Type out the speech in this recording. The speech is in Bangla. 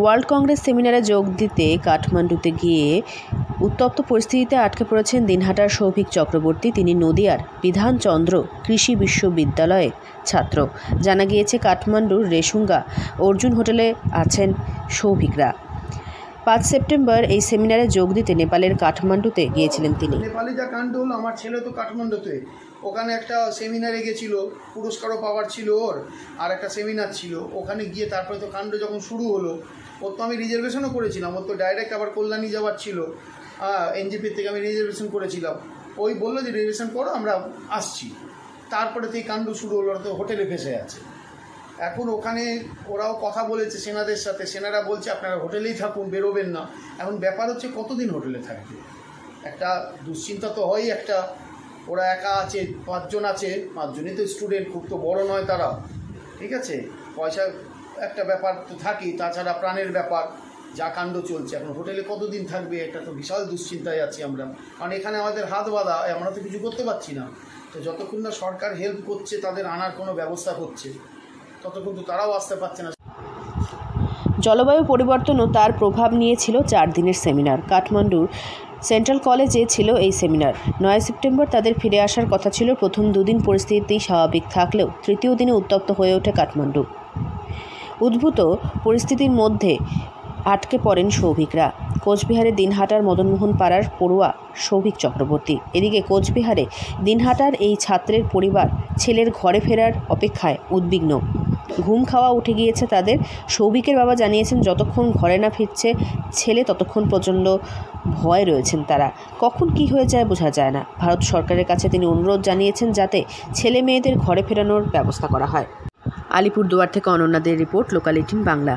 ওয়ার্ল্ড কংগ্রেস সেমিনারে যোগ দিতে কাঠমান্ডুতে গিয়ে উত্তপ্ত পরিস্থিতিতে আটকে পড়েছেন দিনহাটার সৌভিক চক্রবর্তী। তিনি নদিয়ার বিধানচন্দ্র কৃষি বিশ্ববিদ্যালয়ের ছাত্র। জানা গিয়েছে, কাঠমান্ডুর রেশুঙ্গা অর্জুন হোটেলে আছেন সৌভিকরা। 5 সেপ্টেম্বর এই সেমিনারে যোগ দিতে নেপালের কাঠমান্ডুতে গিয়েছিলেন তিনি। নেপালে যা কাণ্ড হলো, আমার ছেলে তো কাঠমান্ডুতে, ওখানে একটা সেমিনারে গেছিল, পুরস্কারও পাওয়ার ছিল ওর, আর একটা সেমিনার ছিল। ওখানে গিয়ে তারপরে তো কাণ্ড যখন শুরু হলো, ওর তো আমি রিজার্ভেশনও করেছিলাম, ওর তো ডাইরেক্ট আবার কল্যাণী যাওয়ার ছিল, এনজিপির থেকে আমি রিজার্ভেশন করেছিলাম। ওই বললো যে রিজার্ভেশন করো, আমরা আসছি। তারপরে তো এই কাণ্ড শুরু হলো, তো হোটেলে ফেসে আছে। এখন ওখানে ওরাও কথা বলেছে সেনাদের সাথে, সেনারা বলছে আপনারা হোটেলেই থাকুন, বেরোবেন না। এখন ব্যাপার হচ্ছে কতদিন হোটেলে থাকবে, একটা দুশ্চিন্তা তো হয়ই। একটা ওরা একা আছে, 5 জন আছে, 5 জনই তো স্টুডেন্ট, খুব তো বড় নয় তারা, ঠিক আছে। পয়সা একটা ব্যাপার তো থাকেই, তাছাড়া প্রাণের ব্যাপার, যা কাণ্ড চলছে। এখন হোটেলে কতদিন থাকবে, একটা তো বিশাল দুশ্চিন্তায় আছি আমরা, কারণ এখানে আমাদের হাত বাঁধা, আমরা তো কিছু করতে পারছি না। তো যতক্ষণ না সরকার হেল্প করছে, তাদের আনার কোনো ব্যবস্থা করছে, ততক্ষণ তো তারাও আসতে পারছে না। জলবায়ু পরিবর্তনও তার প্রভাব নিয়েছিল 4 দিনের সেমিনার। কাঠমান্ডুর সেন্ট্রাল কলেজে ছিল এই সেমিনার। 9 সেপ্টেম্বর তাদের ফিরে আসার কথা ছিল। প্রথম 2 দিন পরিস্থিতি স্বাভাবিক থাকলেও তৃতীয় দিনে উত্তপ্ত হয়ে ওঠে কাঠমান্ডু। উদ্ভূত পরিস্থিতির মধ্যে আটকে পড়েন সৌভিকরা। কোচবিহারের দিনহাটার মদনমোহন পাড়ার পড়ুয়া সৌভিক চক্রবর্তী। এদিকে কোচবিহারে দিনহাটার এই ছাত্রের পরিবার ছেলের ঘরে ফেরার অপেক্ষায় উদ্বিগ্ন। ঘুম খাওয়া উঠে গিয়েছে তাদের। সৌভিকের বাবা জানিয়েছেন, যতক্ষণ ঘরে না ফিরছে ছেলে ততক্ষণ প্রচণ্ড ভয় রয়েছেন তারা। কখন কি হয়ে যায় বোঝা যায় না। ভারত সরকারের কাছে তিনি অনুরোধ জানিয়েছেন যাতে ছেলে মেয়েদের ঘরে ফেরানোর ব্যবস্থা করা হয়। আলিপুরদুয়ার থেকে অনন্যাদের রিপোর্ট, লোকাল 18 বাংলা।